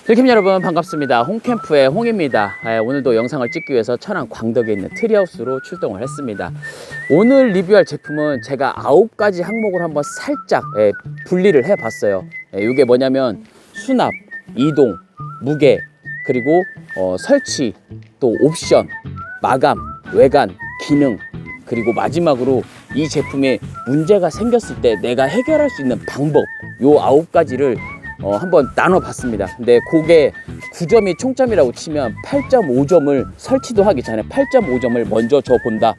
필캠 여러분 반갑습니다. 홍캠프의 홍입니다. 오늘도 영상을 찍기 위해서 천안 광덕에 있는 트리하우스로 출동을 했습니다. 오늘 리뷰할 제품은 제가 9가지 항목을 한번 살짝 분리를 해봤어요. 이게 뭐냐면 수납, 이동, 무게, 그리고 설치, 또 옵션, 마감, 외관, 기능, 그리고 마지막으로 이 제품에 문제가 생겼을 때 내가 해결할 수 있는 방법, 요 9가지를 한번 나눠봤습니다. 근데 그게 9점이 총점이라고 치면 8.5점을 설치도 하기 전에 8.5점을 먼저 줘본다.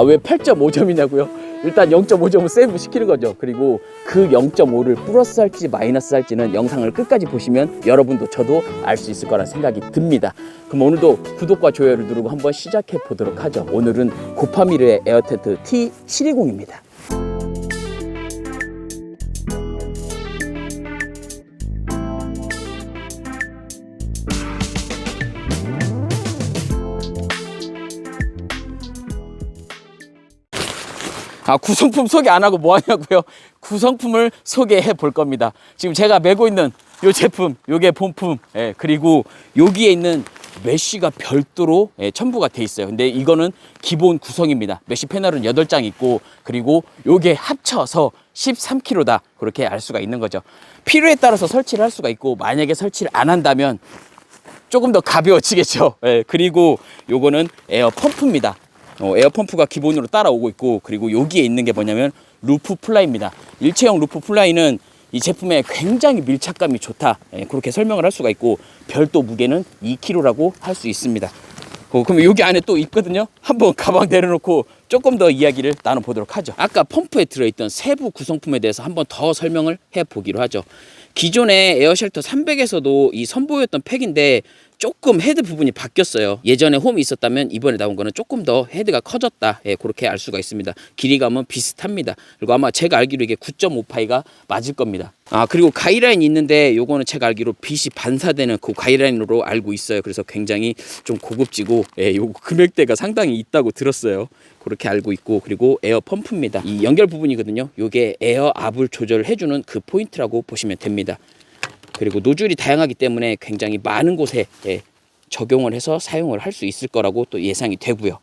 왜 8.5점이냐고요? 일단 0.5점을 세이브 시키는 거죠. 그리고 그 0.5를 플러스 할지 마이너스 할지는 영상을 끝까지 보시면 여러분도 저도 알 수 있을 거란 생각이 듭니다. 그럼 오늘도 구독과 좋아요를 누르고 한번 시작해 보도록 하죠. 오늘은 고파미르의 에어텐트 T720입니다. 구성품 소개 안 하고 뭐 하냐고요? 구성품을 소개해 볼 겁니다. 지금 제가 메고 있는 요 제품, 요게 본품, 그리고 여기에 있는 메쉬가 별도로 첨부가 돼 있어요. 근데 이거는 기본 구성입니다. 메쉬 패널은 8장 있고, 그리고 요게 합쳐서 13kg다. 그렇게 알 수가 있는 거죠. 필요에 따라서 설치를 할 수가 있고, 만약에 설치를 안 한다면 조금 더 가벼워지겠죠. 그리고 요거는 에어 펌프입니다. 에어 펌프가 기본으로 따라오고 있고, 그리고 여기에 있는 게 뭐냐면 루프 플라이입니다. 일체형 루프 플라이는 이 제품에 굉장히 밀착감이 좋다, 그렇게 설명을 할 수가 있고, 별도 무게는 2kg라고 할 수 있습니다. 그러면 여기 안에 또 있거든요. 한번 가방 내려놓고 조금 더 이야기를 나눠보도록 하죠. 아까 펌프에 들어있던 세부 구성품에 대해서 한번 더 설명을 해보기로 하죠. 기존의 에어쉘터 300에서도 이 선보였던 팩인데 조금 헤드 부분이 바뀌었어요. 예전에 홈이 있었다면 이번에 나온 거는 조금 더 헤드가 커졌다, 그렇게 알 수가 있습니다. 길이감은 비슷합니다. 그리고 아마 제가 알기로 이게 9.5파이가 맞을 겁니다. 그리고 가이라인이 있는데 요거는 제가 알기로 빛이 반사되는 그 가이라인으로 알고 있어요. 그래서 굉장히 좀 고급지고, 요거 금액대가 상당히 있다고 들었어요. 그렇게 알고 있고, 그리고 에어 펌프입니다. 이 연결 부분이거든요. 요게 에어 압을 조절을 해주는 그 포인트라고 보시면 됩니다. 그리고 노즐이 다양하기 때문에 굉장히 많은 곳에 적용을 해서 사용을 할 수 있을 거라고 또 예상이 되고요.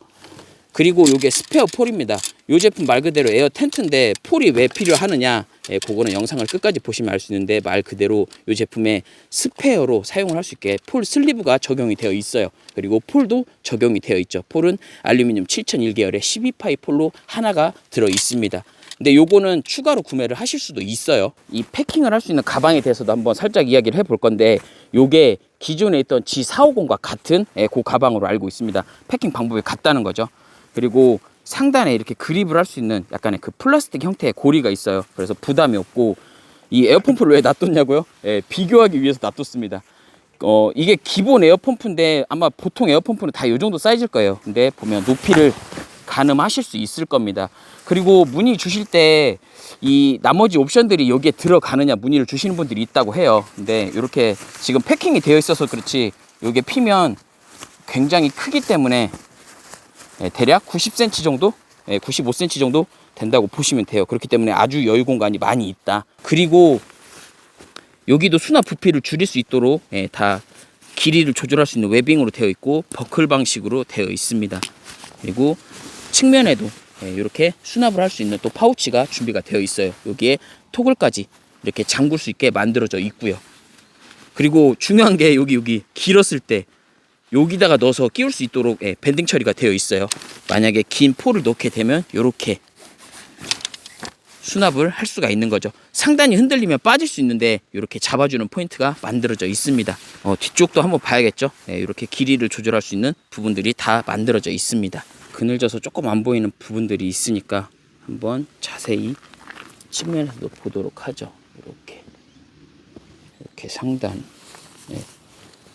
그리고 이게 스페어 폴입니다. 이 제품 말 그대로 에어 텐트인데 폴이 왜 필요하느냐, 그거는 영상을 끝까지 보시면 알 수 있는데, 말 그대로 이 제품에 스페어로 사용을 할 수 있게 폴 슬리브가 적용이 되어 있어요. 그리고 폴도 적용이 되어 있죠. 폴은 알루미늄 7001계열의 12파이 폴로 하나가 들어 있습니다. 근데 요거는 추가로 구매를 하실 수도 있어요. 이 패킹을 할 수 있는 가방에 대해서도 한번 살짝 이야기를 해볼 건데, 요게 기존에 있던 G450과 같은 그 가방으로 알고 있습니다. 패킹 방법이 같다는 거죠. 그리고 상단에 이렇게 그립을 할 수 있는 약간의 그 플라스틱 형태의 고리가 있어요. 그래서 부담이 없고, 이 에어펌프를 왜 놔뒀냐고요? 비교하기 위해서 놔뒀습니다. 이게 기본 에어펌프인데 아마 보통 에어펌프는 다 이 정도 사이즈일 거예요. 근데 보면 높이를 가늠하실 수 있을 겁니다. 그리고 문의 주실 때 이 나머지 옵션들이 여기에 들어가느냐 문의를 주시는 분들이 있다고 해요. 근데 이렇게 지금 패킹이 되어 있어서 그렇지, 이게 피면 굉장히 크기 때문에 대략 90cm 정도, 95cm 정도 된다고 보시면 돼요. 그렇기 때문에 아주 여유 공간이 많이 있다. 그리고 여기도 수납 부피를 줄일 수 있도록 다 길이를 조절할 수 있는 웨빙으로 되어 있고, 버클 방식으로 되어 있습니다. 그리고 측면에도 이렇게 수납을 할 수 있는 또 파우치가 준비가 되어 있어요. 여기에 토글까지 이렇게 잠글 수 있게 만들어져 있고요. 그리고 중요한 게 여기 길었을 때 여기다가 넣어서 끼울 수 있도록 밴딩 처리가 되어 있어요. 만약에 긴 폴을 넣게 되면 이렇게 수납을 할 수가 있는 거죠. 상단이 흔들리면 빠질 수 있는데 이렇게 잡아주는 포인트가 만들어져 있습니다. 뒤쪽도 한번 봐야겠죠. 이렇게 길이를 조절할 수 있는 부분들이 다 만들어져 있습니다. 그늘져서 조금 안 보이는 부분들이 있으니까 한번 자세히 측면에서 보도록 하죠. 이렇게 상단,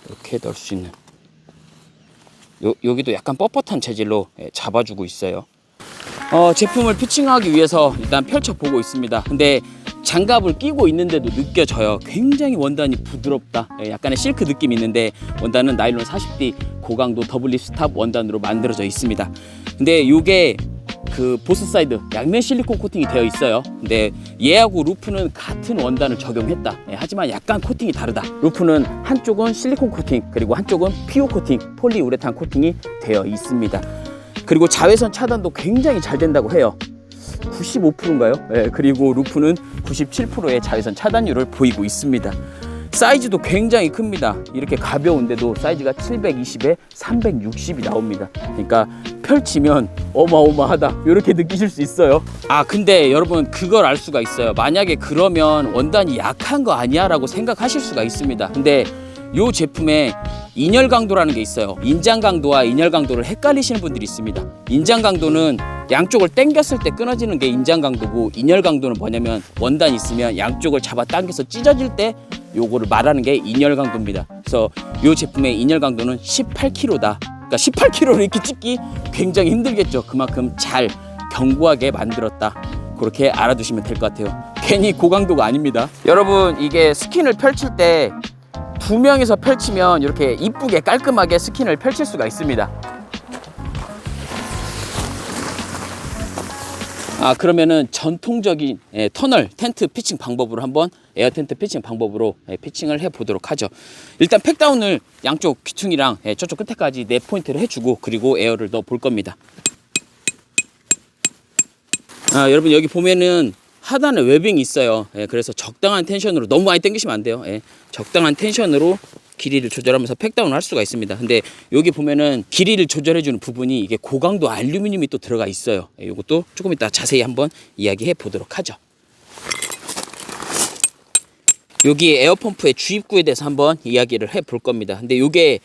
이렇게 넣을 수 있는, 여기도 약간 뻣뻣한 재질로 잡아주고 있어요. 제품을 피칭하기 위해서 일단 펼쳐보고 있습니다. 근데 장갑을 끼고 있는데도 느껴져요. 굉장히 원단이 부드럽다. 약간의 실크 느낌이 있는데, 원단은 나일론 40D 고강도 더블립 스탑 원단으로 만들어져 있습니다. 근데 이게 그 보스 사이드 양면 실리콘 코팅이 되어 있어요. 근데 얘하고 루프는 같은 원단을 적용했다. 하지만 약간 코팅이 다르다. 루프는 한쪽은 실리콘 코팅, 그리고 한쪽은 PU 코팅, 폴리우레탄 코팅이 되어 있습니다. 그리고 자외선 차단도 굉장히 잘 된다고 해요. 95%인가요? 그리고 루프는 97%의 자외선 차단율을 보이고 있습니다. 사이즈도 굉장히 큽니다. 이렇게 가벼운데도 사이즈가 720에 360이 나옵니다. 그러니까 펼치면 어마어마하다, 이렇게 느끼실 수 있어요. 아, 근데 여러분 그걸 알 수가 있어요. 만약에 그러면 원단이 약한 거 아니야 라고 생각하실 수가 있습니다. 근데 이 제품에 인열 강도라는 게 있어요. 인장 강도와 인열 강도를 헷갈리시는 분들이 있습니다. 인장 강도는 양쪽을 당겼을 때 끊어지는 게 인장 강도고, 인열 강도는 뭐냐면 원단이 있으면 양쪽을 잡아 당겨서 찢어질 때 요거를 말하는 게 인열 강도입니다. 그래서 이 제품의 인열 강도는 18kg다. 그러니까 18kg를 이렇게 찢기 굉장히 힘들겠죠. 그만큼 잘 견고하게 만들었다. 그렇게 알아두시면 될 것 같아요. 괜히 고강도가 아닙니다. 여러분, 이게 스킨을 펼칠 때 2명이서 펼치면 이렇게 이쁘게 깔끔하게 스킨을 펼칠 수가 있습니다. 그러면은 전통적인 터널 텐트 피칭 방법으로 한번 에어 텐트 피칭 방법으로 피칭을 해 보도록 하죠. 일단 팩다운을 양쪽 귀퉁이랑 저쪽 끝에까지 4포인트를 해주고, 그리고 에어를 넣어 볼 겁니다. 여러분, 여기 보면은 하단에 웨빙이 있어요. 그래서 적당한 텐션으로, 너무 많이 당기시면 안 돼요. 적당한 텐션으로 길이를 조절하면서 팩다운을 할 수가 있습니다. 근데 여기 보면은 길이를 조절해주는 부분이 이게 고강도 알루미늄이 또 들어가 있어요. 이것도 조금 이따 자세히 한번 이야기해 보도록 하죠. 여기 에어펌프의 주입구에 대해서 한번 이야기를 해 볼 겁니다. 근데 이게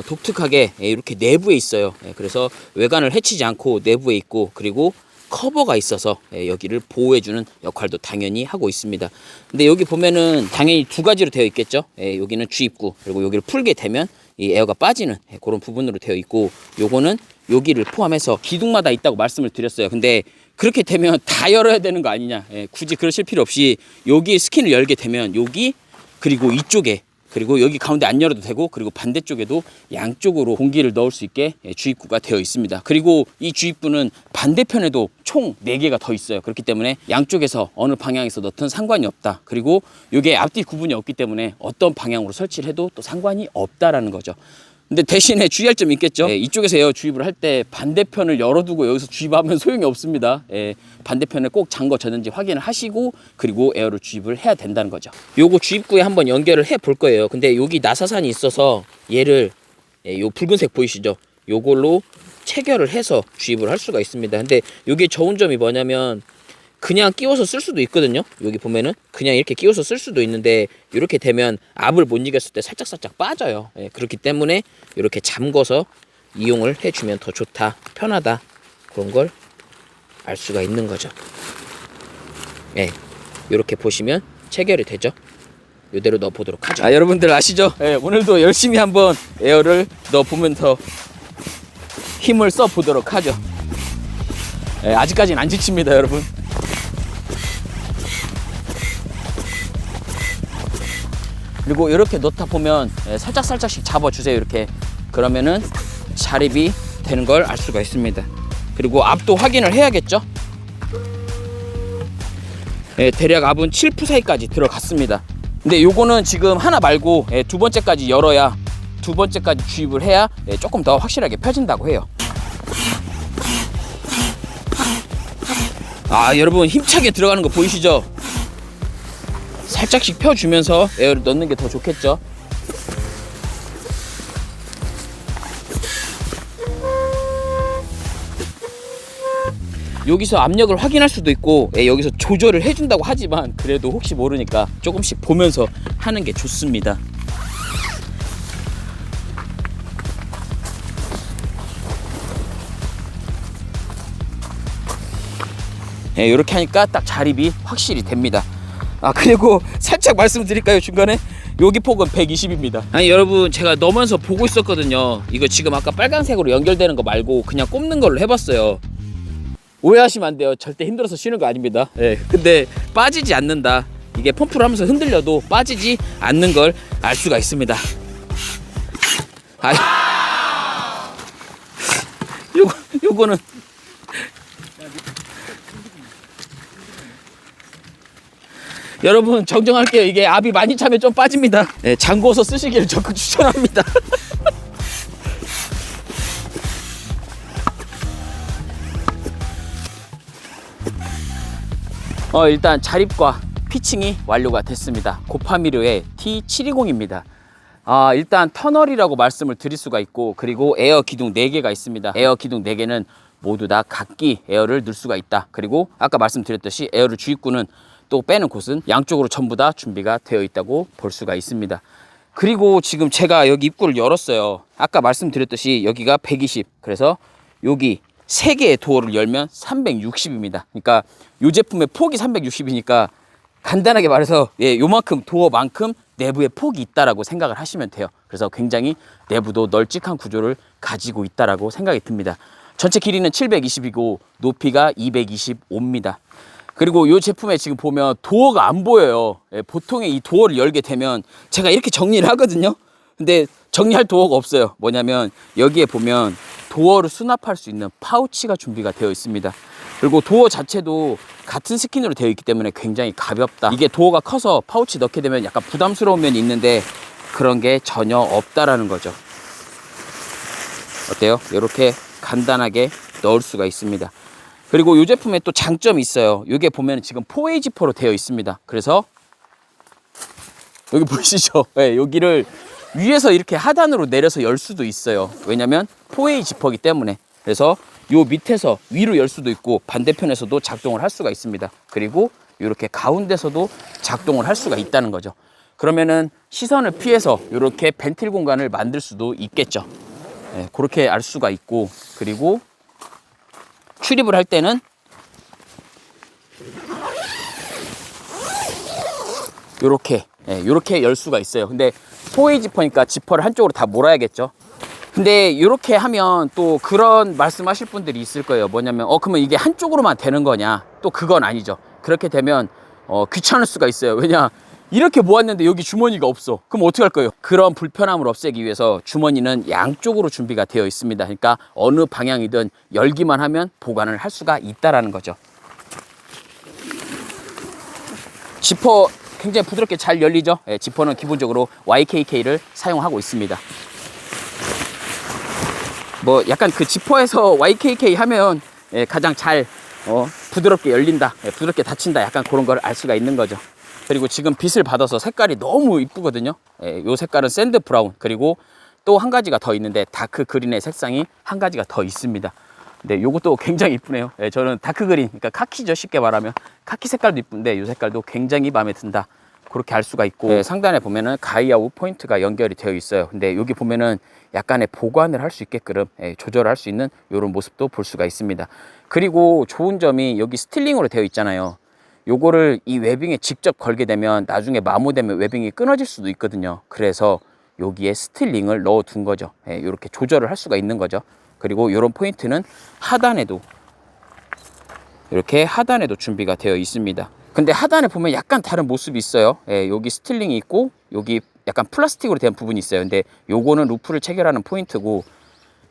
독특하게 이렇게 내부에 있어요. 그래서 외관을 해치지 않고 내부에 있고, 그리고 커버가 있어서 여기를 보호해주는 역할도 당연히 하고 있습니다. 근데 여기 보면은 당연히 두 가지로 되어 있겠죠. 여기는 주입구, 그리고 여기를 풀게 되면 이 에어가 빠지는 그런 부분으로 되어 있고, 요거는 여기를 포함해서 기둥마다 있다고 말씀을 드렸어요. 근데 그렇게 되면 다 열어야 되는 거 아니냐. 굳이 그러실 필요 없이 여기 스킨을 열게 되면 여기, 그리고 이쪽에, 그리고 여기 가운데 안 열어도 되고, 그리고 반대쪽에도 양쪽으로 공기를 넣을 수 있게 주입구가 되어 있습니다. 그리고 이 주입구는 반대편에도 총 4개가 더 있어요. 그렇기 때문에 양쪽에서 어느 방향에서 넣든 상관이 없다. 그리고 이게 앞뒤 구분이 없기 때문에 어떤 방향으로 설치를 해도 또 상관이 없다라는 거죠. 근데 대신에 주의할 점이 있겠죠. 이쪽에서 에어 주입을 할 때 반대편을 열어두고 여기서 주입하면 소용이 없습니다. 반대편에 꼭 잠궈졌는지 확인을 하시고, 그리고 에어를 주입을 해야 된다는 거죠. 요거 주입구에 한번 연결을 해 볼 거예요. 근데 여기 나사산이 있어서 얘를 요 붉은색 보이시죠? 요걸로 체결을 해서 주입을 할 수가 있습니다. 근데 요게 좋은 점이 뭐냐면 그냥 끼워서 쓸 수도 있거든요. 여기 보면은 그냥 이렇게 끼워서 쓸 수도 있는데, 이렇게 되면 압을 못 이겼을 때 살짝살짝 빠져요. 그렇기 때문에 이렇게 잠궈서 이용을 해주면 더 좋다, 편하다, 그런 걸 알 수가 있는 거죠. 이렇게 보시면 체결이 되죠. 이대로 넣어 보도록 하죠. 여러분들 아시죠? 오늘도 열심히 한번 에어를 넣어 보면서 힘을 써 보도록 하죠. 아직까지는 안 지칩니다, 여러분. 그리고 이렇게 넣다 보면 살짝씩 잡아주세요. 이렇게. 그러면은 자립이 되는 걸 알 수가 있습니다. 그리고 압도 확인을 해야겠죠. 대략 압은 7프 사이까지 들어갔습니다. 근데 요거는 지금 하나 말고 두 번째까지 열어야, 두 번째까지 주입을 해야 조금 더 확실하게 펴진다고 해요. 여러분 힘차게 들어가는 거 보이시죠? 살짝씩 펴주면서 에어를 넣는 게 더 좋겠죠. 여기서 압력을 확인할 수도 있고, 여기서 조절을 해준다고 하지만 그래도 혹시 모르니까 조금씩 보면서 하는 게 좋습니다. 이렇게 하니까 딱 자립이 확실히 됩니다. 그리고 살짝 말씀드릴까요? 중간에 여기 폭은 120입니다. 여러분, 제가 넣으면서 보고 있었거든요. 이거 지금 아까 빨간색으로 연결되는 거 말고 그냥 꼽는 걸로 해봤어요. 오해하시면 안 돼요. 절대 힘들어서 쉬는 거 아닙니다. 근데 빠지지 않는다. 이게 펌프를 하면서 흔들려도 빠지지 않는 걸 알 수가 있습니다. 요거는 여러분 정정할게요. 이게 압이 많이 차면 좀 빠집니다. 네, 잠궈서 쓰시기를 적극 추천합니다. 일단 자립과 피칭이 완료가 됐습니다. 고파미르의 T720입니다. 일단 터널이라고 말씀을 드릴 수가 있고, 그리고 에어 기둥 4개가 있습니다. 에어 기둥 4개는 모두 다 각기 에어를 넣을 수가 있다. 그리고 아까 말씀드렸듯이 에어를 주입구는 또 빼는 곳은 양쪽으로 전부 다 준비가 되어 있다고 볼 수가 있습니다. 그리고 지금 제가 여기 입구를 열었어요. 아까 말씀드렸듯이 여기가 120, 그래서 여기 3개의 도어를 열면 360입니다. 그러니까 이 제품의 폭이 360이니까 간단하게 말해서 요만큼 도어만큼 내부에 폭이 있다라고 생각을 하시면 돼요. 그래서 굉장히 내부도 널찍한 구조를 가지고 있다라고 생각이 듭니다. 전체 길이는 720이고 높이가 225입니다. 그리고 이 제품에 지금 보면 도어가 안 보여요. 보통의 이 도어를 열게 되면 제가 이렇게 정리를 하거든요. 근데 정리할 도어가 없어요. 뭐냐면 여기에 보면 도어를 수납할 수 있는 파우치가 준비가 되어 있습니다. 그리고 도어 자체도 같은 스킨으로 되어 있기 때문에 굉장히 가볍다. 이게 도어가 커서 파우치 넣게 되면 약간 부담스러운 면이 있는데 그런 게 전혀 없다라는 거죠. 어때요? 이렇게 간단하게 넣을 수가 있습니다. 그리고 이 제품에 또 장점이 있어요. 이게 보면 지금 4웨이 지퍼로 되어 있습니다. 그래서 여기 보이시죠? 네, 여기를 위에서 이렇게 하단으로 내려서 열 수도 있어요. 왜냐면 4웨이 지퍼이기 때문에. 그래서 요 밑에서 위로 열 수도 있고 반대편에서도 작동을 할 수가 있습니다. 그리고 이렇게 가운데서도 작동을 할 수가 있다는 거죠. 그러면은 시선을 피해서 이렇게 벤틸 공간을 만들 수도 있겠죠. 네, 그렇게 알 수가 있고, 그리고 출입을 할 때는 요렇게 열 수가 있어요. 근데 4웨이 지퍼니까 지퍼를 한쪽으로 다 몰아야겠죠. 근데 이렇게 하면 또 그런 말씀하실 분들이 있을 거예요. 뭐냐면 그러면 이게 한쪽으로만 되는 거냐? 또 그건 아니죠. 그렇게 되면 귀찮을 수가 있어요. 왜냐, 이렇게 모았는데 여기 주머니가 없어. 그럼 어떻게 할 거예요? 그런 불편함을 없애기 위해서 주머니는 양쪽으로 준비가 되어 있습니다. 그러니까 어느 방향이든 열기만 하면 보관을 할 수가 있다라는 거죠. 지퍼 굉장히 부드럽게 잘 열리죠. 지퍼는 기본적으로 YKK를 사용하고 있습니다. 뭐 약간 그 지퍼에서 YKK 하면 가장 잘 부드럽게 열린다, 부드럽게 닫힌다, 약간 그런 걸 알 수가 있는 거죠. 그리고 지금 빛을 받아서 색깔이 너무 이쁘거든요. 이 색깔은 샌드 브라운, 그리고 또 한 가지가 더 있는데 다크 그린의 색상이 한 가지가 더 있습니다. 근데 요것도 굉장히 이쁘네요. 저는 다크 그린, 그러니까 카키죠, 쉽게 말하면. 카키 색깔도 이쁜데 이 색깔도 굉장히 마음에 든다, 그렇게 알 수가 있고, 상단에 보면은 가이아우 포인트가 연결이 되어 있어요. 근데 여기 보면은 약간의 보관을 할 수 있게끔 조절을 할 수 있는 이런 모습도 볼 수가 있습니다. 그리고 좋은 점이 여기 스틸링으로 되어 있잖아요. 요거를 이 웨빙에 직접 걸게 되면 나중에 마모되면 웨빙이 끊어질 수도 있거든요. 그래서 여기에 스틸링을 넣어 둔 거죠. 이렇게 조절을 할 수가 있는 거죠. 그리고 이런 포인트는 하단에도, 이렇게 하단에도 준비가 되어 있습니다. 근데 하단에 보면 약간 다른 모습이 있어요. 여기 스틸링이 있고 여기 약간 플라스틱으로 된 부분이 있어요. 근데 요거는 루프를 체결하는 포인트고,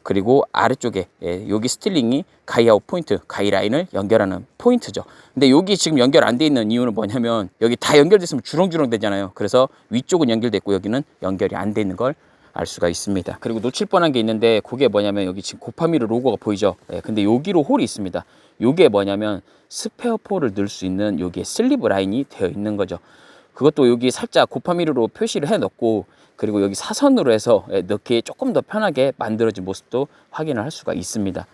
그리고 아래쪽에 여기 스틸링이 가이아웃 포인트, 가이라인을 연결하는 포인트죠. 근데 여기 지금 연결 안 돼 있는 이유는 뭐냐면 여기 다 연결됐으면 주렁주렁 되잖아요. 그래서 위쪽은 연결됐고 여기는 연결이 안 돼 있는 걸 알 수가 있습니다. 그리고 놓칠 뻔한 게 있는데 그게 뭐냐면 여기 지금 고파미르 로고가 보이죠. 근데 여기로 홀이 있습니다. 요게 뭐냐면 스페어포를 넣을 수 있는 여기에 슬리브 라인이 되어 있는 거죠. 그것도 여기 살짝 고파미르로 표시를 해 넣고, 그리고 여기 사선으로 해서 넣기에 조금 더 편하게 만들어진 모습도 확인을 할 수가 있습니다.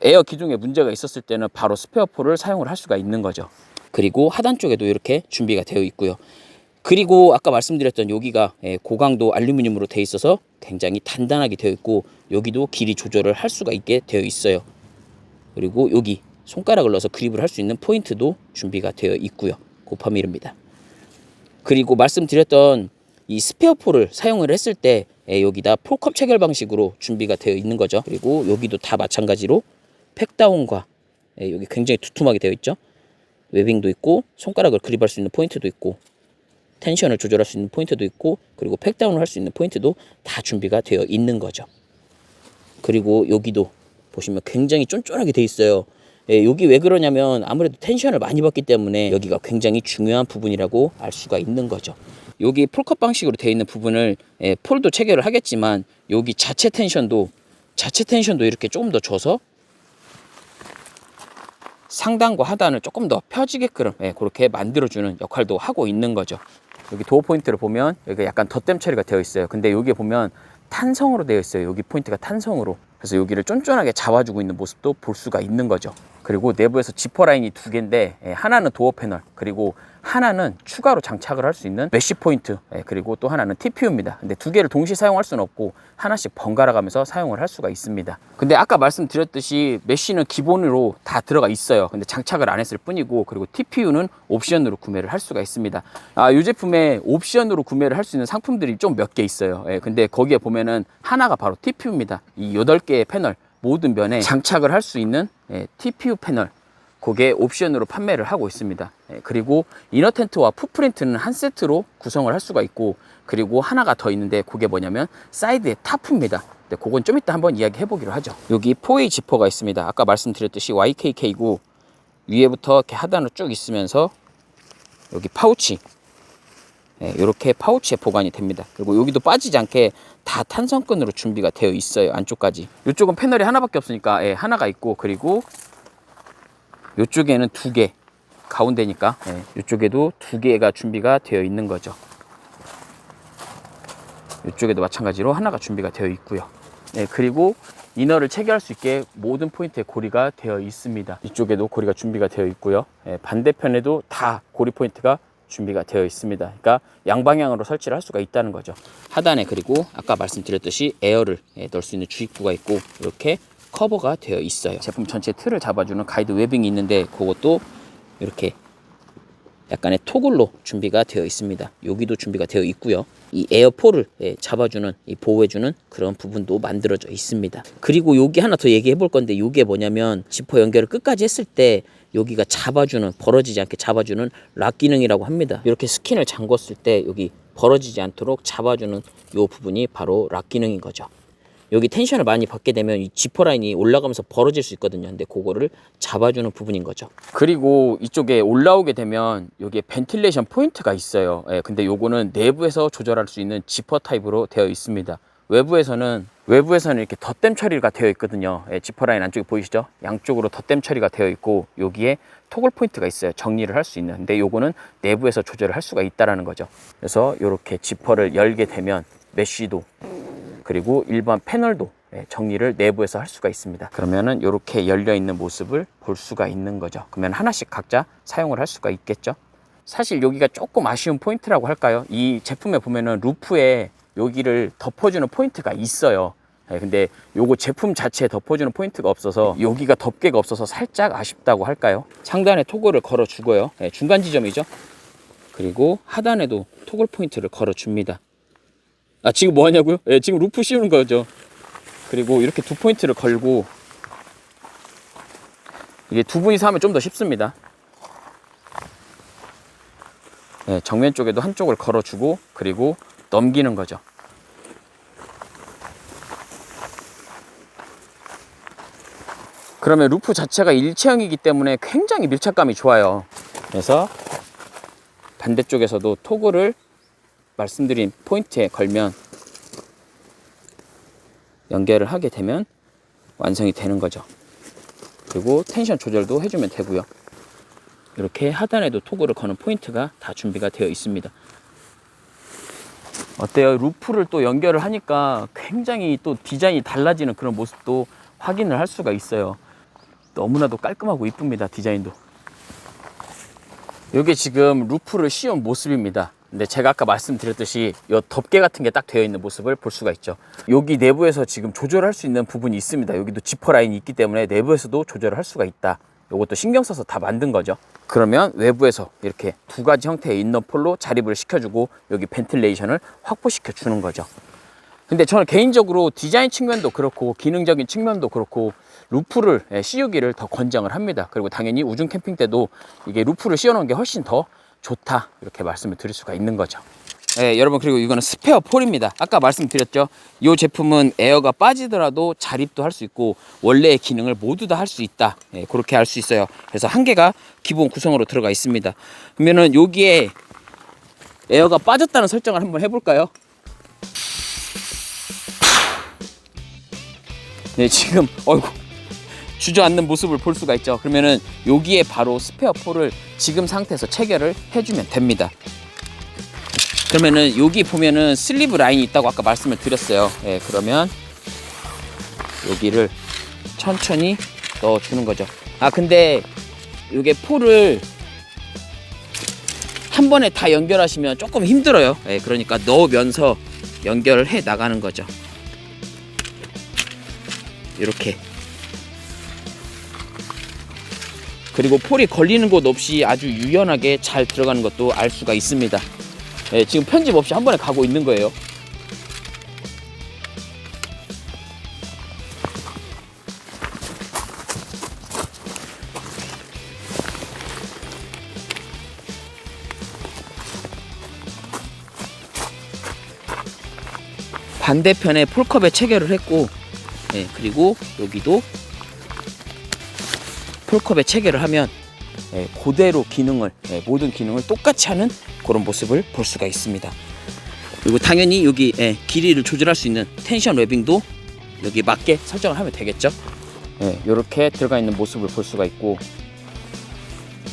에어 기둥에 문제가 있었을 때는 바로 스페어포를 사용을 할 수가 있는 거죠. 그리고 하단 쪽에도 이렇게 준비가 되어 있고요. 그리고 아까 말씀드렸던 여기가 고강도 알루미늄으로 되어 있어서 굉장히 단단하게 되어 있고, 여기도 길이 조절을 할 수가 있게 되어 있어요. 그리고 여기 손가락을 넣어서 그립을 할 수 있는 포인트도 준비가 되어 있고요. 고파미르입니다. 그리고 말씀드렸던 이 스페어포를 사용을 했을 때 여기다 폴컵 체결 방식으로 준비가 되어 있는 거죠. 그리고 여기도 다 마찬가지로 팩다운과 여기 굉장히 두툼하게 되어 있죠. 웨빙도 있고 손가락을 그립할 수 있는 포인트도 있고 텐션을 조절할 수 있는 포인트도 있고, 그리고 팩다운을 할 수 있는 포인트도 다 준비가 되어 있는 거죠. 그리고 여기도 보시면 굉장히 쫀쫀하게 되어 있어요. 예, 여기 왜 그러냐면 아무래도 텐션을 많이 받기 때문에 여기가 굉장히 중요한 부분이라고 알 수가 있는 거죠. 여기 폴컵 방식으로 되어 있는 부분을 폴도 체결을 하겠지만 여기 자체 텐션도 이렇게 조금 더 줘서 상단과 하단을 조금 더 펴지게끔 그렇게 만들어주는 역할도 하고 있는 거죠. 여기 도어 포인트를 보면 여기 약간 덧댐 처리가 되어 있어요. 근데 여기에 보면 탄성으로 되어 있어요. 여기 포인트가 탄성으로. 그래서 여기를 쫀쫀하게 잡아주고 있는 모습도 볼 수가 있는 거죠. 그리고 내부에서 지퍼 라인이 두 개인데 하나는 도어 패널, 그리고 하나는 추가로 장착을 할 수 있는 메쉬 포인트, 그리고 또 하나는 TPU입니다. 근데 두 개를 동시에 사용할 수는 없고 하나씩 번갈아 가면서 사용을 할 수가 있습니다. 근데 아까 말씀드렸듯이 메쉬는 기본으로 다 들어가 있어요. 근데 장착을 안 했을 뿐이고, 그리고 TPU는 옵션으로 구매를 할 수가 있습니다. 이 제품에 옵션으로 구매를 할 수 있는 상품들이 좀 몇 개 있어요. 근데 거기에 보면은 하나가 바로 TPU입니다. 이 8개의 패널 모든 면에 장착을 할 수 있는 TPU 패널, 그게 옵션으로 판매를 하고 있습니다. 그리고 이너 텐트와 풋프린트는 한 세트로 구성을 할 수가 있고, 그리고 하나가 더 있는데 그게 뭐냐면 사이드의 타프입니다. 그건 좀 이따 한번 이야기 해보기로 하죠. 여기 4웨이 지퍼가 있습니다. 아까 말씀드렸듯이 YKK고 위에부터 이렇게 하단으로 쭉 있으면서 여기 파우치, 이렇게 파우치에 보관이 됩니다. 그리고 여기도 빠지지 않게 다 탄성끈으로 준비가 되어 있어요. 안쪽까지. 이쪽은 패널이 하나밖에 없으니까 하나가 있고, 그리고 이쪽에는 2개, 가운데니까 이쪽에도 2개가 준비가 되어 있는 거죠. 이쪽에도 마찬가지로 하나가 준비가 되어 있고요. 그리고 이너를 체결할 수 있게 모든 포인트에 고리가 되어 있습니다. 이쪽에도 고리가 준비가 되어 있고요. 반대편에도 다 고리 포인트가 준비가 되어 있습니다. 그러니까 양방향으로 설치를 할 수가 있다는 거죠. 하단에 그리고 아까 말씀드렸듯이 에어를 넣을 수 있는 주입구가 있고, 이렇게 커버가 되어 있어요. 제품 전체 틀을 잡아주는 가이드 웨빙이 있는데 그것도 이렇게 약간의 토글로 준비가 되어 있습니다. 여기도 준비가 되어 있고요. 이 에어폴을 잡아주는, 이 보호해주는 그런 부분도 만들어져 있습니다. 그리고 여기 하나 더 얘기해 볼 건데, 이게 뭐냐면 지퍼 연결을 끝까지 했을 때 여기가 잡아주는, 벌어지지 않게 잡아주는 락 기능이라고 합니다. 이렇게 스킨을 잠궜을 때 여기 벌어지지 않도록 잡아주는 이 부분이 바로 락 기능인 거죠. 여기 텐션을 많이 받게 되면 이 지퍼 라인이 올라가면서 벌어질 수 있거든요. 근데 그거를 잡아주는 부분인 거죠. 그리고 이쪽에 올라오게 되면 여기에 벤틸레이션 포인트가 있어요. 근데 요거는 내부에서 조절할 수 있는 지퍼 타입으로 되어 있습니다. 외부에서는 이렇게 덧댐 처리가 되어 있거든요. 지퍼 라인 안쪽에 보이시죠? 양쪽으로 덧댐 처리가 되어 있고, 여기에 토글 포인트가 있어요. 정리를 할 수 있는. 근데 요거는 내부에서 조절을 할 수가 있다라는 거죠. 그래서 이렇게 지퍼를 열게 되면 메쉬도, 그리고 일반 패널도 정리를 내부에서 할 수가 있습니다. 그러면은 이렇게 열려 있는 모습을 볼 수가 있는 거죠. 그러면 하나씩 각자 사용을 할 수가 있겠죠. 사실 여기가 조금 아쉬운 포인트라고 할까요? 이 제품에 보면은 루프에 여기를 덮어주는 포인트가 있어요. 근데 요거 제품 자체에 덮어주는 포인트가 없어서, 여기가 덮개가 없어서 살짝 아쉽다고 할까요? 상단에 토글을 걸어 주고요. 중간 지점이죠. 그리고 하단에도 토글 포인트를 걸어 줍니다. 지금 뭐 하냐고요? 지금 루프 씌우는 거죠. 그리고 이렇게 두 포인트를 걸고, 이게 두 분이서 하면 좀 더 쉽습니다. 정면 쪽에도 한쪽을 걸어주고, 그리고 넘기는 거죠. 그러면 루프 자체가 일체형이기 때문에 굉장히 밀착감이 좋아요. 그래서 반대쪽에서도 토글을 말씀드린 포인트에 걸면 연결을 하게 되면 완성이 되는 거죠. 그리고 텐션 조절도 해주면 되고요. 이렇게 하단에도 토글을 거는 포인트가 다 준비가 되어 있습니다. 어때요? 루프를 또 연결을 하니까 굉장히 또 디자인이 달라지는 그런 모습도 확인을 할 수가 있어요. 너무나도 깔끔하고 이쁩니다. 디자인도. 이게 지금 루프를 씌운 모습입니다. 근데 제가 아까 말씀드렸듯이 이 덮개 같은 게 딱 되어 있는 모습을 볼 수가 있죠. 여기 내부에서 지금 조절할 수 있는 부분이 있습니다. 여기도 지퍼 라인이 있기 때문에 내부에서도 조절을 할 수가 있다. 이것도 신경 써서 다 만든 거죠. 그러면 외부에서 이렇게 두 가지 형태의 인너폴로 자립을 시켜주고 여기 벤틸레이션을 확보시켜 주는 거죠. 근데 저는 개인적으로 디자인 측면도 그렇고 기능적인 측면도 그렇고 루프를 씌우기를 더 권장을 합니다. 그리고 당연히 우중 캠핑 때도 이게 루프를 씌워 놓은 게 훨씬 더 좋다, 이렇게 말씀을 드릴 수가 있는 거죠. 네, 여러분, 그리고 이거는 스페어 폴입니다. 아까 말씀드렸죠. 이 제품은 에어가 빠지더라도 자립도 할 수 있고 원래의 기능을 모두 다 할 수 있다. 네, 그렇게 할 수 있어요. 그래서 한 개가 기본 구성으로 들어가 있습니다. 그러면은 여기에 에어가 빠졌다는 설정을 한번 해볼까요? 네, 지금 어이구 주저앉는 모습을 볼 수가 있죠. 그러면은 여기에 바로 스페어 폴을 지금 상태에서 체결을 해주면 됩니다. 그러면은 여기 보면은 슬리브 라인이 있다고 아까 말씀을 드렸어요. 예, 그러면 여기를 천천히 넣어주는 거죠. 아, 근데 이게 폴을 한 번에 다 연결하시면 조금 힘들어요. 예, 그러니까 넣으면서 연결을 해 나가는 거죠. 이렇게. 그리고 폴이 걸리는 곳 없이 아주 유연하게 잘 들어가는 것도 알 수가 있습니다. 예, 지금 편집 없이 한 번에 가고 있는 거예요. 반대편에 폴컵에 체결을 했고, 예, 그리고 여기도 폴컵에 체결을 하면 예, 그대로 기능을 예, 모든 기능을 똑같이 하는 그런 모습을 볼 수가 있습니다. 그리고 당연히 여기 예, 길이를 조절할 수 있는 텐션 웨빙도 여기 맞게 설정을 하면 되겠죠. 예, 이렇게 들어가 있는 모습을 볼 수가 있고,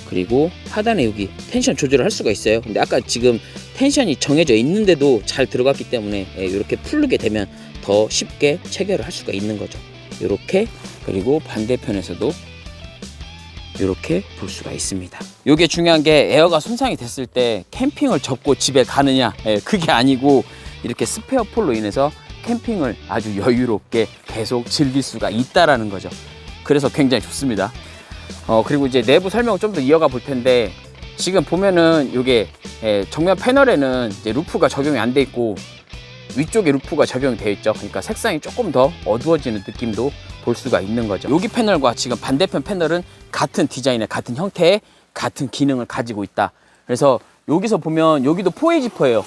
그리고 하단에 여기 텐션 조절을 할 수가 있어요. 근데 아까 지금 텐션이 정해져 있는데도 잘 들어갔기 때문에 예, 이렇게 풀르게 되면 더 쉽게 체결을 할 수가 있는 거죠. 이렇게. 그리고 반대편에서도 이렇게 볼 수가 있습니다. 이게 중요한 게 에어가 손상이 됐을 때 캠핑을 접고 집에 가느냐, 예, 그게 아니고 이렇게 스페어 폴로 인해서 캠핑을 아주 여유롭게 계속 즐길 수가 있다라는 거죠. 그래서 굉장히 좋습니다. 그리고 이제 내부 설명을 좀 더 이어가 볼 텐데, 지금 보면은 이게 예, 정면 패널에는 이제 루프가 적용이 안 돼 있고 위쪽에 루프가 적용이 되어 있죠. 그러니까 색상이 조금 더 어두워지는 느낌도 볼 수가 있는 거죠. 여기 패널과 지금 반대편 패널은 같은 디자인의 같은 형태의 같은 기능을 가지고 있다. 그래서 여기서 보면 여기도 4A 지퍼예요.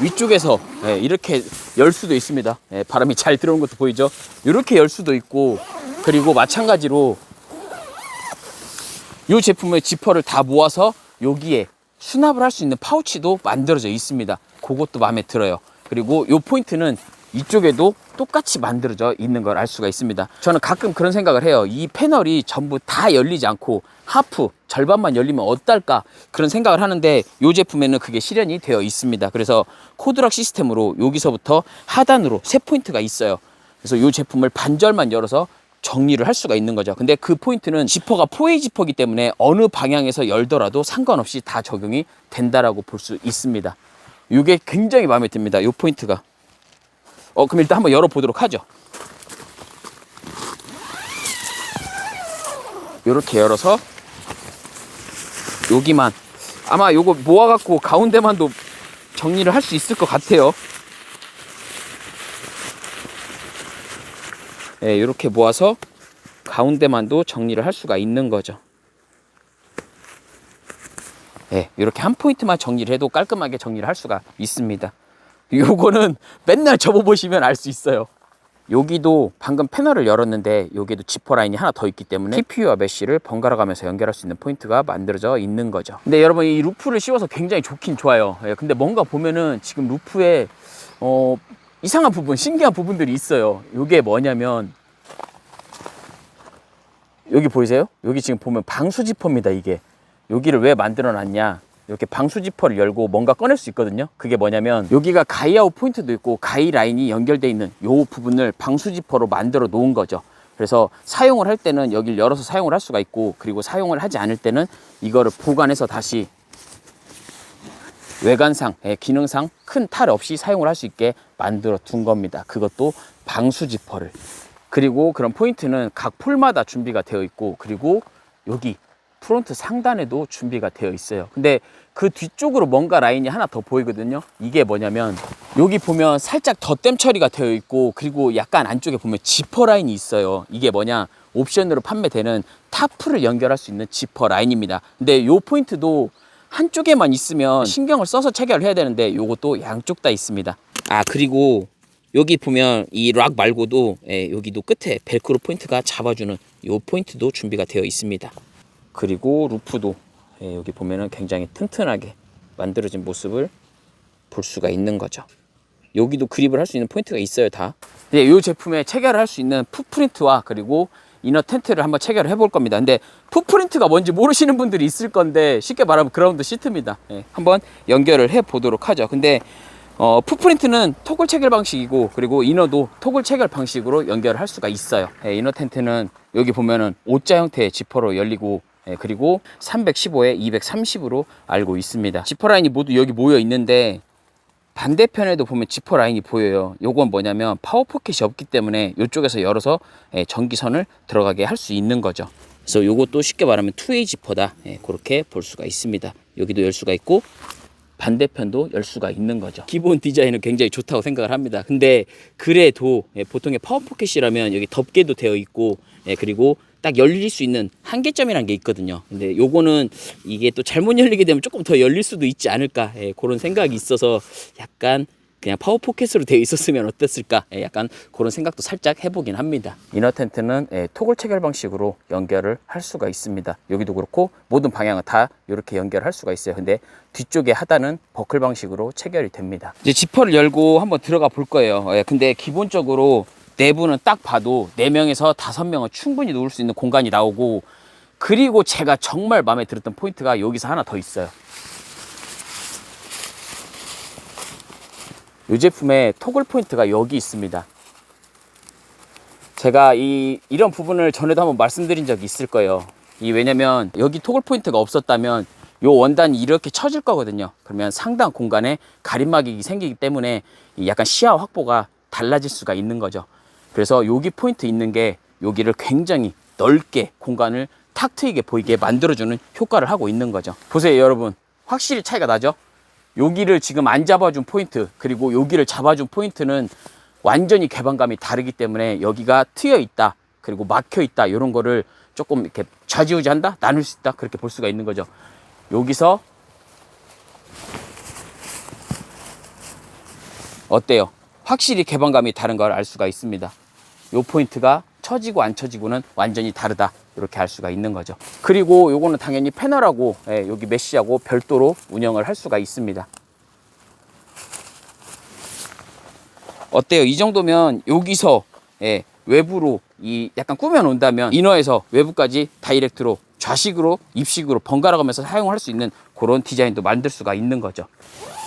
위쪽에서 예, 이렇게 열 수도 있습니다. 예, 바람이 잘 들어오는 것도 보이죠. 이렇게 열 수도 있고, 그리고 마찬가지로 이 제품의 지퍼를 다 모아서 여기에 수납을 할 수 있는 파우치도 만들어져 있습니다. 그것도 마음에 들어요. 그리고 이 포인트는 이쪽에도 똑같이 만들어져 있는 걸 알 수가 있습니다. 저는 가끔 그런 생각을 해요. 이 패널이 전부 다 열리지 않고 하프, 절반만 열리면 어떨까, 그런 생각을 하는데 이 제품에는 그게 실현이 되어 있습니다. 그래서 코드락 시스템으로 여기서부터 하단으로 세 포인트가 있어요. 그래서 이 제품을 반절만 열어서 정리를 할 수가 있는 거죠. 근데 그 포인트는 지퍼가 4A 지퍼이기 때문에 어느 방향에서 열더라도 상관없이 다 적용이 된다라고 볼 수 있습니다. 이게 굉장히 마음에 듭니다. 이 포인트가. 그럼 일단 한번 열어보도록 하죠. 이렇게 열어서 여기만, 아마 요거 모아갖고 가운데만도 정리를 할 수 있을 것 같아요. 예, 이렇게 모아서 가운데만도 정리를 할 수가 있는 거죠. 예, 이렇게 한 포인트만 정리를 해도 깔끔하게 정리를 할 수가 있습니다. 요거는 맨날 접어보시면 알 수 있어요. 여기도 방금 패널을 열었는데 여기에도 지퍼 라인이 하나 더 있기 때문에 TPU와 메쉬를 번갈아 가면서 연결할 수 있는 포인트가 만들어져 있는 거죠. 근데 여러분, 이 루프를 씌워서 굉장히 좋긴 좋아요. 예, 근데 뭔가 보면은 지금 루프에 이상한 부분, 신기한 부분들이 있어요. 이게 뭐냐면, 여기 보이세요? 여기 지금 보면 방수 지퍼입니다. 이게 여기를 왜 만들어 놨냐, 이렇게 방수 지퍼를 열고 뭔가 꺼낼 수 있거든요. 그게 뭐냐면, 여기가 가이아웃 포인트도 있고 가이 라인이 연결되어 있는 이 부분을 방수 지퍼로 만들어 놓은 거죠. 그래서 사용을 할 때는 여기를 열어서 사용을 할 수가 있고, 그리고 사용을 하지 않을 때는 이거를 보관해서 다시 외관상, 기능상 큰 탈 없이 사용을 할 수 있게 만들어 둔 겁니다. 그것도 방수 지퍼를. 그리고 그런 포인트는 각 폴마다 준비가 되어 있고, 그리고 여기 프론트 상단에도 준비가 되어 있어요. 근데 그 뒤쪽으로 뭔가 라인이 하나 더 보이거든요. 이게 뭐냐면, 여기 보면 살짝 덧댐 처리가 되어 있고, 그리고 약간 안쪽에 보면 지퍼 라인이 있어요. 이게 뭐냐, 옵션으로 판매되는 타프를 연결할 수 있는 지퍼 라인입니다. 근데 이 포인트도 한쪽에만 있으면 신경을 써서 체결을 해야 되는데 요것도 양쪽 다 있습니다. 아, 그리고 여기 보면 이 락 말고도 여기도 끝에 벨크로 포인트가 잡아주는 요 포인트도 준비가 되어 있습니다. 그리고 루프도 여기 보면은 굉장히 튼튼하게 만들어진 모습을 볼 수가 있는 거죠. 여기도 그립을 할 수 있는 포인트가 있어요, 다. 이 제품에 체결을 할 수 있는 풋프린트와 그리고 이너 텐트를 한번 체결을 해볼 겁니다. 근데 풋프린트가 뭔지 모르시는 분들이 있을 건데 쉽게 말하면 그라운드 시트입니다. 한번 연결을 해 보도록 하죠. 근데 풋프린트는 토글 체결 방식이고 그리고 이너도 토글 체결 방식으로 연결을 할 수가 있어요. 이너 텐트는 여기 보면은 O자 형태의 지퍼로 열리고 그리고 315에 230으로 알고 있습니다. 지퍼 라인이 모두 여기 모여 있는데 반대편에도 보면 지퍼 라인이 보여요. 요건 뭐냐면 파워 포켓이 없기 때문에 이쪽에서 열어서 전기선을 들어가게 할 수 있는 거죠. 그래서 요것도 쉽게 말하면 2웨이 지퍼다. 그렇게 볼 수가 있습니다. 여기도 열 수가 있고 반대편도 열 수가 있는 거죠. 기본 디자인은 굉장히 좋다고 생각을 합니다. 근데 그래도 보통의 파워 포켓이라면 여기 덮개도 되어 있고 그리고 딱 열릴 수 있는 한계점이라는 게 있거든요. 근데 요거는 이게 또 잘못 열리게 되면 조금 더 열릴 수도 있지 않을까 그런 생각이 있어서 약간 그냥 파워 포켓으로 되어 있었으면 어땠을까 약간 그런 생각도 살짝 해보긴 합니다. 이너 텐트는 토글 체결 방식으로 연결을 할 수가 있습니다. 여기도 그렇고 모든 방향은 다 이렇게 연결할 수가 있어요. 근데 뒤쪽에 하단은 버클 방식으로 체결이 됩니다. 이제 지퍼를 열고 한번 들어가 볼 거예요. 근데 기본적으로 내부는 딱 봐도 4명에서 5명은 충분히 놓을 수 있는 공간이 나오고 그리고 제가 정말 마음에 들었던 포인트가 여기서 하나 더 있어요. 이 제품의 토글 포인트가 여기 있습니다. 제가 이런 부분을 전에도 한번 말씀드린 적이 있을 거예요. 왜냐면 여기 토글 포인트가 없었다면 요 원단이 이렇게 처질 거거든요. 그러면 상당 공간에 가림막이 생기기 때문에 약간 시야 확보가 달라질 수가 있는 거죠. 그래서 여기 포인트 있는 게 여기를 굉장히 넓게 공간을 탁 트이게 보이게 만들어주는 효과를 하고 있는 거죠. 보세요, 여러분. 확실히 차이가 나죠? 여기를 지금 안 잡아준 포인트 그리고 여기를 잡아준 포인트는 완전히 개방감이 다르기 때문에 여기가 트여 있다 그리고 막혀 있다 이런 거를 조금 이렇게 좌지우지한다 나눌 수 있다 그렇게 볼 수가 있는 거죠. 여기서 어때요? 확실히 개방감이 다른 걸 알 수가 있습니다. 요 포인트가 처지고 안 처지고는 완전히 다르다 이렇게 알 수가 있는 거죠. 그리고 요거는 당연히 패널하고 여기 메쉬하고 별도로 운영을 할 수가 있습니다. 어때요? 이 정도면 여기서 외부로 약간 꾸며 놓는다면 이너에서 외부까지 다이렉트로 좌식으로 입식으로 번갈아 가면서 사용할 수 있는 그런 디자인도 만들 수가 있는 거죠.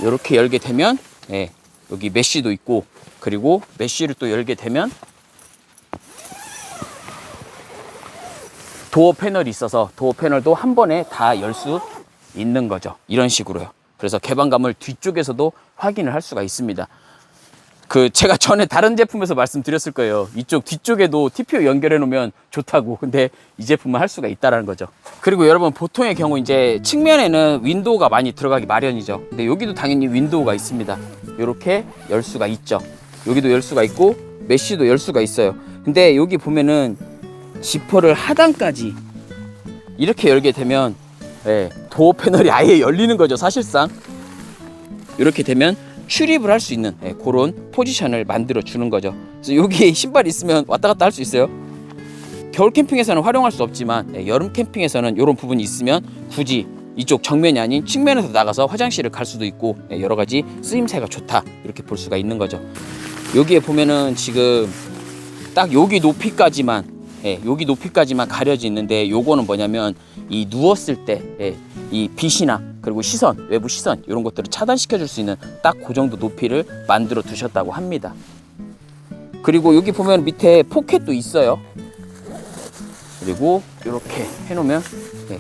이렇게 열게 되면 여기 메쉬도 있고 그리고 메쉬를 또 열게 되면 도어 패널이 있어서 도어 패널도 한 번에 다 열 수 있는 거죠. 이런 식으로요. 그래서 개방감을 뒤쪽에서도 확인을 할 수가 있습니다. 제가 전에 다른 제품에서 말씀드렸을 거예요. 이쪽 뒤쪽에도 TPU 연결해 놓으면 좋다고. 근데 이 제품은 할 수가 있다라는 거죠. 그리고 여러분 보통의 경우 이제 측면에는 윈도우가 많이 들어가기 마련이죠. 근데 여기도 당연히 윈도우가 있습니다. 이렇게 열 수가 있죠. 여기도 열 수가 있고 메쉬도 열 수가 있어요. 근데 여기 보면은 지퍼를 하단까지 이렇게 열게 되면 도어 패널이 아예 열리는 거죠. 사실상 이렇게 되면 출입을 할 수 있는 그런 포지션을 만들어 주는 거죠. 그래서 여기 신발이 있으면 왔다 갔다 할 수 있어요. 겨울 캠핑에서는 활용할 수 없지만 여름 캠핑에서는 이런 부분이 있으면 굳이 이쪽 정면이 아닌 측면에서 나가서 화장실을 갈 수도 있고 여러 가지 쓰임새가 좋다 이렇게 볼 수가 있는 거죠. 여기에 보면은 지금 딱 여기 높이까지만 여기 높이까지만 가려져 있는데 요거는 뭐냐면 이 누웠을 때 이 빛이나 그리고 시선, 외부 시선 이런 것들을 차단시켜 줄 수 있는 딱 그 정도 높이를 만들어 두셨다고 합니다. 그리고 여기 보면 밑에 포켓도 있어요. 그리고 이렇게 해놓으면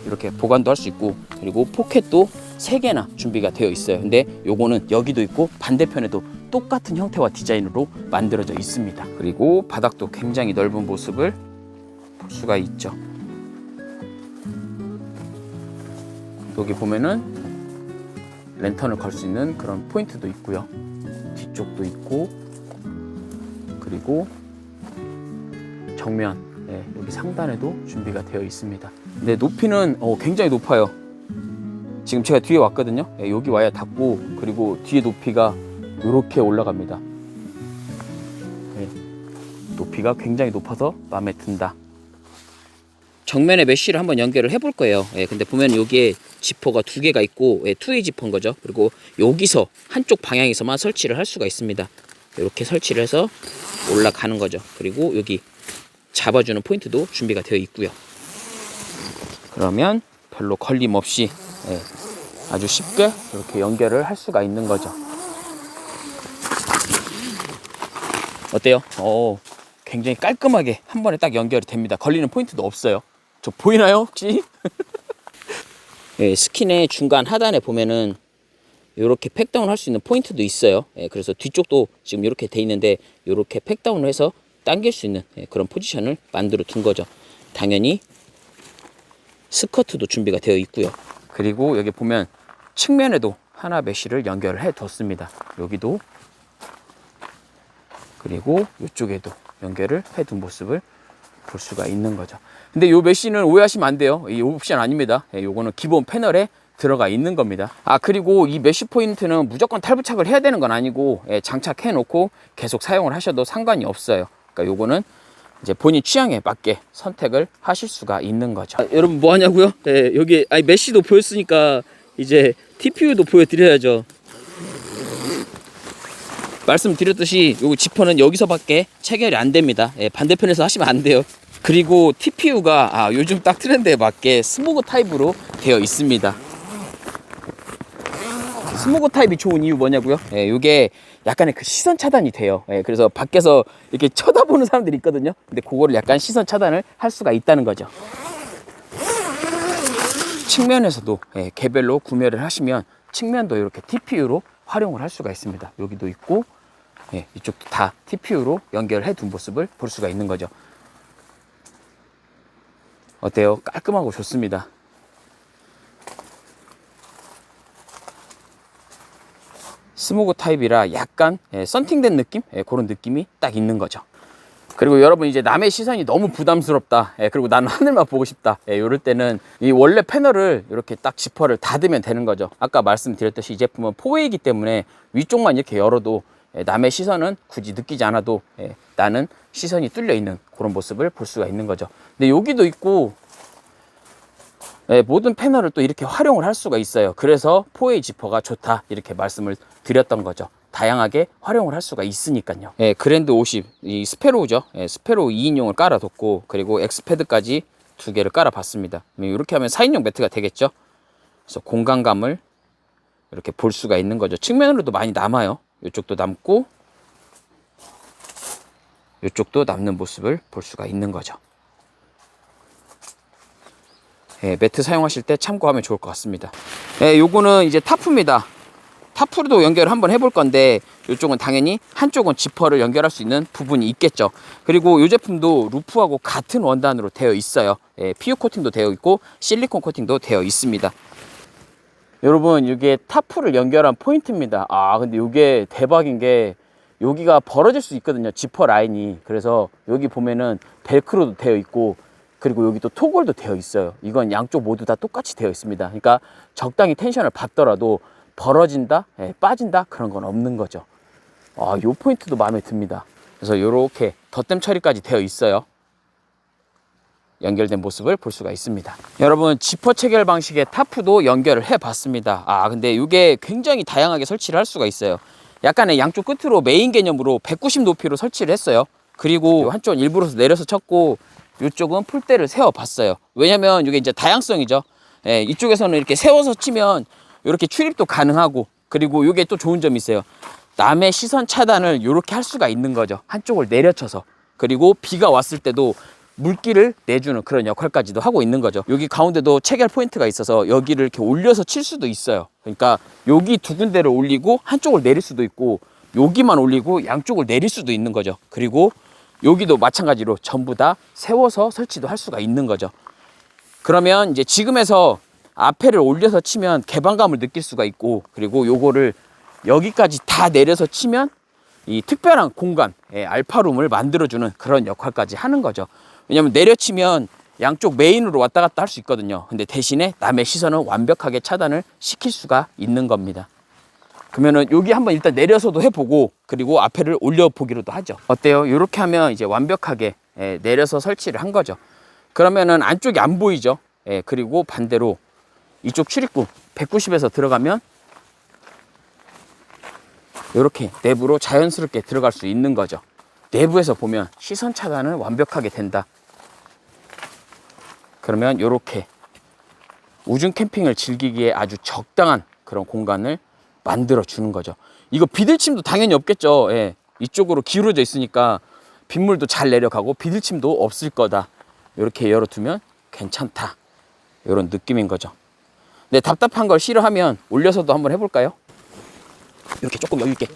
이렇게 보관도 할 수 있고 그리고 포켓도 3개나 준비가 되어 있어요. 근데 요거는 여기도 있고 반대편에도 똑같은 형태와 디자인으로 만들어져 있습니다. 그리고 바닥도 굉장히 넓은 모습을 볼 수가 있죠. 여기 보면은 랜턴을 걸 수 있는 그런 포인트도 있고요. 뒤쪽도 있고 그리고 정면 여기 상단에도 준비가 되어 있습니다. 근데 높이는 굉장히 높아요. 지금 제가 뒤에 왔거든요. 예, 여기 와야 닿고, 그리고 뒤에 높이가 이렇게 올라갑니다. 예, 높이가 굉장히 높아서 마음에 든다. 정면에 메쉬를 한번 연결을 해볼 거예요. 예, 근데 보면 여기에 지퍼가 두 개가 있고, 예, 투웨이 지퍼인 거죠. 그리고 여기서 한쪽 방향에서만 설치를 할 수가 있습니다. 이렇게 설치를 해서 올라가는 거죠. 그리고 여기 잡아주는 포인트도 준비가 되어 있고요. 그러면 별로 걸림 없이, 예, 아주 쉽게 이렇게 연결을 할 수가 있는 거죠. 어때요? 굉장히 깔끔하게 한 번에 딱 연결이 됩니다. 걸리는 포인트도 없어요. 저 보이나요 혹시? 예, 스킨의 중간 하단에 보면은 이렇게 팩다운 할 수 있는 포인트도 있어요. 예, 그래서 뒤쪽도 지금 이렇게 돼 있는데 이렇게 팩다운을 해서 당길 수 있는, 예, 그런 포지션을 만들어 둔 거죠. 당연히 스커트도 준비가 되어 있고요. 그리고 여기 보면 측면에도 하나 메쉬를 연결을 해 뒀습니다. 여기도, 그리고 이쪽에도 연결을 해 둔 모습을 볼 수가 있는 거죠. 근데 이 메쉬는 오해하시면 안 돼요. 이 옵션 아닙니다. 예, 요거는 기본 패널에 들어가 있는 겁니다. 그리고 이 메쉬 포인트는 무조건 탈부착을 해야 되는 건 아니고, 예, 장착해 놓고 계속 사용을 하셔도 상관이 없어요. 그러니까 요거는 이제 본인 취향에 맞게 선택을 하실 수가 있는 거죠. 여러분 뭐 하냐고요? 예, 여기 메쉬도 보였으니까 이제 TPU도 보여드려야죠. 말씀드렸듯이 요 지퍼는 여기서밖에 체결이 안 됩니다. 예, 반대편에서 하시면 안 돼요. 그리고 TPU가 요즘 딱 트렌드에 맞게 스모그 타입으로 되어 있습니다. 스모그 타입이 좋은 이유 뭐냐고요? 예, 이게 약간의 그 시선 차단이 돼요. 예, 그래서 밖에서 이렇게 쳐다보는 사람들이 있거든요. 근데 그거를 약간 시선 차단을 할 수가 있다는 거죠. 측면에서도, 예, 개별로 구매를 하시면 측면도 이렇게 TPU로 활용을 할 수가 있습니다. 여기도 있고, 예, 이쪽도 다 TPU로 연결해 둔 모습을 볼 수가 있는 거죠. 어때요? 깔끔하고 좋습니다. 스모그 타입이라 약간, 예, 썬팅된 느낌? 예, 그런 느낌이 딱 있는 거죠. 그리고 여러분 이제 남의 시선이 너무 부담스럽다, 예, 그리고 나는 하늘만 보고 싶다, 예, 이럴 때는 이 원래 패널을 이렇게 딱 지퍼를 닫으면 되는 거죠. 아까 말씀드렸듯이 이 제품은 4웨이이기 때문에 위쪽만 이렇게 열어도, 예, 남의 시선은 굳이 느끼지 않아도, 예, 나는 시선이 뚫려 있는 그런 모습을 볼 수가 있는 거죠. 근데 여기도 있고, 예, 모든 패널을 또 이렇게 활용을 할 수가 있어요. 그래서 4웨이 지퍼가 좋다 이렇게 말씀을 드렸던 거죠. 다양하게 활용을 할 수가 있으니까요. 예, 그랜드 50, 이 스페로우죠. 예, 스페로우 2인용을 깔아뒀고, 그리고 엑스패드까지 두 개를 깔아봤습니다. 이렇게 하면 4인용 매트가 되겠죠. 그래서 공간감을 이렇게 볼 수가 있는 거죠. 측면으로도 많이 남아요. 이쪽도 남고, 이쪽도 남는 모습을 볼 수가 있는 거죠. 예, 매트 사용하실 때 참고하면 좋을 것 같습니다. 예, 요거는 이제 타프입니다. 타프로도 연결을 한번 해볼 건데, 이쪽은 당연히 한쪽은 지퍼를 연결할 수 있는 부분이 있겠죠. 그리고 이 제품도 루프하고 같은 원단으로 되어 있어요. 예, PU 코팅도 되어 있고 실리콘 코팅도 되어 있습니다. 여러분 이게 타프를 연결한 포인트입니다. 근데 이게 대박인 게 여기가 벌어질 수 있거든요. 지퍼 라인이. 그래서 여기 보면은 벨크로도 되어 있고, 그리고 여기 또 토글도 되어 있어요. 이건 양쪽 모두 다 똑같이 되어 있습니다. 그러니까 적당히 텐션을 받더라도 벌어진다, 예, 빠진다, 그런 건 없는 거죠. 요 포인트도 마음에 듭니다. 그래서 이렇게 덧댐 처리까지 되어 있어요. 연결된 모습을 볼 수가 있습니다. 여러분 지퍼 체결 방식의 타프도 연결을 해 봤습니다. 근데 이게 굉장히 다양하게 설치를 할 수가 있어요. 약간의 양쪽 끝으로 메인 개념으로 190 높이로 설치를 했어요. 그리고 한쪽은 일부러 내려서 쳤고, 이쪽은 풀대를 세워 봤어요. 왜냐면 이게 이제 다양성이죠. 예, 이쪽에서는 이렇게 세워서 치면 이렇게 출입도 가능하고, 그리고 이게 또 좋은 점이 있어요. 남의 시선 차단을 이렇게 할 수가 있는 거죠. 한쪽을 내려쳐서. 그리고 비가 왔을 때도 물기를 내주는 그런 역할까지도 하고 있는 거죠. 여기 가운데도 체결 포인트가 있어서 여기를 이렇게 올려서 칠 수도 있어요. 그러니까 여기 두 군데를 올리고 한쪽을 내릴 수도 있고, 여기만 올리고 양쪽을 내릴 수도 있는 거죠. 그리고 여기도 마찬가지로 전부 다 세워서 설치도 할 수가 있는 거죠. 그러면 이제 지금에서 앞에를 올려서 치면 개방감을 느낄 수가 있고, 그리고 요거를 여기까지 다 내려서 치면 이 특별한 공간, 알파룸을 만들어주는 그런 역할까지 하는 거죠. 왜냐면 내려치면 양쪽 메인으로 왔다 갔다 할 수 있거든요. 근데 대신에 남의 시선은 완벽하게 차단을 시킬 수가 있는 겁니다. 그러면은 여기 한번 일단 내려서도 해보고 그리고 앞에를 올려보기로도 하죠. 어때요? 이렇게 하면 이제 완벽하게 내려서 설치를 한 거죠. 그러면은 안쪽이 안 보이죠. 그리고 반대로 이쪽 출입구 190에서 들어가면 이렇게 내부로 자연스럽게 들어갈 수 있는 거죠. 내부에서 보면 시선 차단은 완벽하게 된다. 그러면 이렇게 우중 캠핑을 즐기기에 아주 적당한 그런 공간을 만들어 주는 거죠. 이거 비들침도 당연히 없겠죠. 이쪽으로 기울어져 있으니까 빗물도 잘 내려가고 비들침도 없을 거다. 이렇게 열어두면 괜찮다. 이런 느낌인 거죠. 근데 답답한 걸 싫어하면 올려서도 한번 해볼까요? 이렇게 조금 여유 있게.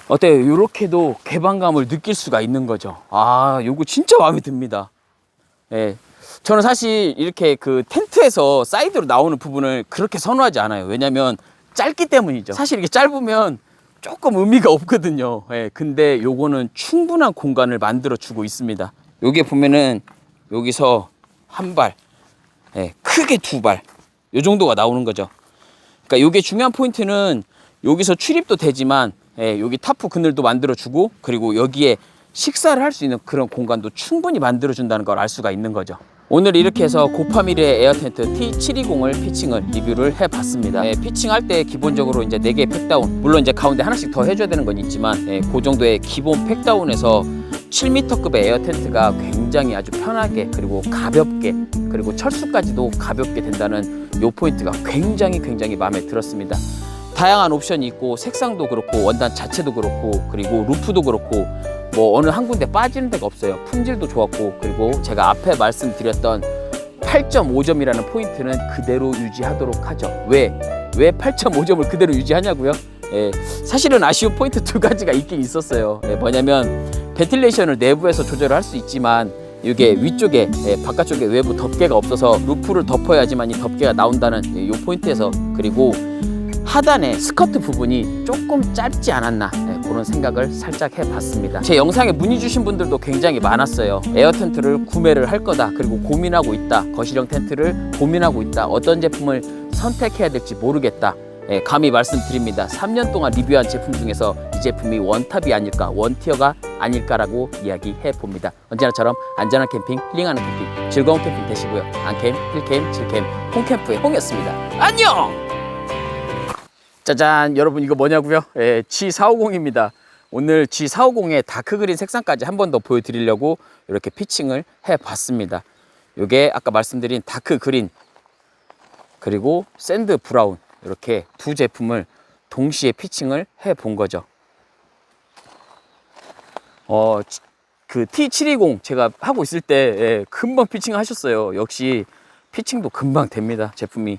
어때요? 이렇게도 개방감을 느낄 수가 있는 거죠. 아, 요거 진짜 마음에 듭니다. 저는 사실 이렇게 그 텐트에서 사이드로 나오는 부분을 그렇게 선호하지 않아요. 왜냐면 짧기 때문이죠. 사실 이게 짧으면 조금 의미가 없거든요. 근데 요거는 충분한 공간을 만들어 주고 있습니다. 여기에 보면은 여기서 한 발, 크게 두 발, 요 정도가 나오는 거죠. 그러니까 요게 중요한 포인트는 여기서 출입도 되지만 여기 타프 그늘도 만들어주고 그리고 여기에 식사를 할 수 있는 그런 공간도 충분히 만들어준다는 걸 알 수가 있는 거죠. 오늘 이렇게 해서 고파미르의 에어텐트 T720을 피칭을 리뷰를 해봤습니다. 피칭할 때 기본적으로 이제 4개의 팩다운, 물론 이제 가운데 하나씩 더 해줘야 되는 건 있지만 그 정도의 기본 팩다운에서 7m급의 에어텐트가 굉장히 아주 편하게 그리고 가볍게 그리고 철수까지도 가볍게 된다는 요 포인트가 굉장히 마음에 들었습니다. 다양한 옵션이 있고 색상도 그렇고 원단 자체도 그렇고 그리고 루프도 그렇고 뭐 어느 한 군데 빠지는 데가 없어요. 품질도 좋았고 그리고 제가 앞에 말씀드렸던 8.5점이라는 포인트는 그대로 유지하도록 하죠. 왜 8.5점을 그대로 유지하냐고요? 사실은 아쉬운 포인트 2가지가 있긴 있었어요. 뭐냐면 벤틸레이션을 내부에서 조절을 할 수 있지만 이게 위쪽에 바깥쪽에 외부 덮개가 없어서 루프를 덮어야지만 이 덮개가 나온다는 이 포인트에서 그리고 하단의 스커트 부분이 조금 짧지 않았나 그런 생각을 살짝 해봤습니다. 제 영상에 문의 주신 분들도 굉장히 많았어요. 에어 텐트를 구매를 할 거다. 그리고 고민하고 있다. 거실형 텐트를 고민하고 있다. 어떤 제품을 선택해야 될지 모르겠다. 감히 말씀드립니다. 3년 동안 리뷰한 제품 중에서 이 제품이 원탑이 아닐까, 원티어가 아닐까라고 이야기해 봅니다. 언제나처럼 안전한 캠핑, 힐링하는 캠핑, 즐거운 캠핑 되시고요. 안캠, 힐캠, 칠캠, 홍캠프의 홍이었습니다. 안녕! 짜잔, 여러분 이거 뭐냐고요? G450입니다. 오늘 G450의 다크그린 색상까지 한 번 더 보여드리려고 이렇게 피칭을 해봤습니다. 이게 아까 말씀드린 다크그린 그리고 샌드 브라운 이렇게 두 제품을 동시에 피칭을 해본 거죠. 그 T720 제가 하고 있을 때 금방 피칭 하셨어요. 역시 피칭도 금방 됩니다. 제품이.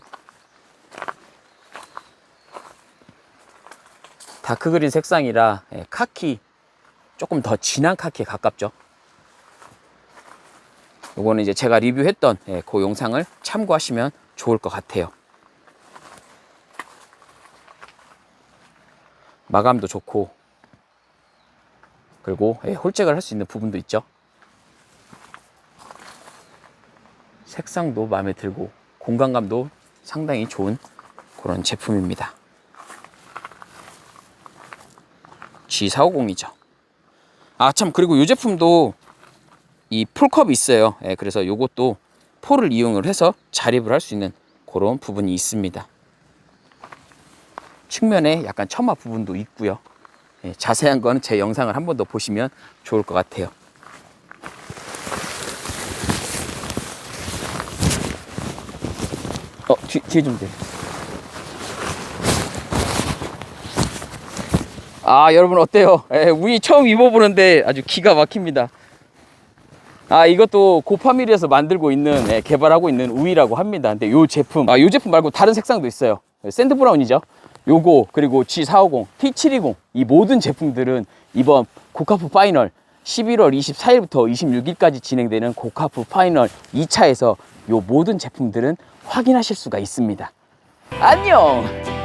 다크그린 색상이라 카키, 조금 더 진한 카키에 가깝죠. 요거는 이제 제가 리뷰했던 그 영상을 참고하시면 좋을 것 같아요. 마감도 좋고 그리고 홀잭을 할 수 있는 부분도 있죠. 색상도 마음에 들고 공간감도 상당히 좋은 그런 제품입니다. G450이죠. 아 참, 그리고 이 제품도 이 폴컵이 있어요. 그래서 이것도 폴을 이용을 해서 자립을 할 수 있는 그런 부분이 있습니다. 측면에 약간 처마 부분도 있고요. 자세한 거는 제 영상을 한 번 더 보시면 좋을 것 같아요. 뒤에 좀 돼. 아, 여러분 어때요? 우이 처음 입어보는데 아주 기가 막힙니다. 아, 이것도 고파미르에서 만들고 있는, 개발하고 있는 우이라고 합니다. 근데 요 제품, 요 제품 말고 다른 색상도 있어요. 샌드 브라운이죠. 요거, 그리고 G450, T720, 이 모든 제품들은 이번 고카프 파이널 11월 24일부터 26일까지 진행되는 고카프 파이널 2차에서 요 모든 제품들은 확인하실 수가 있습니다. 안녕!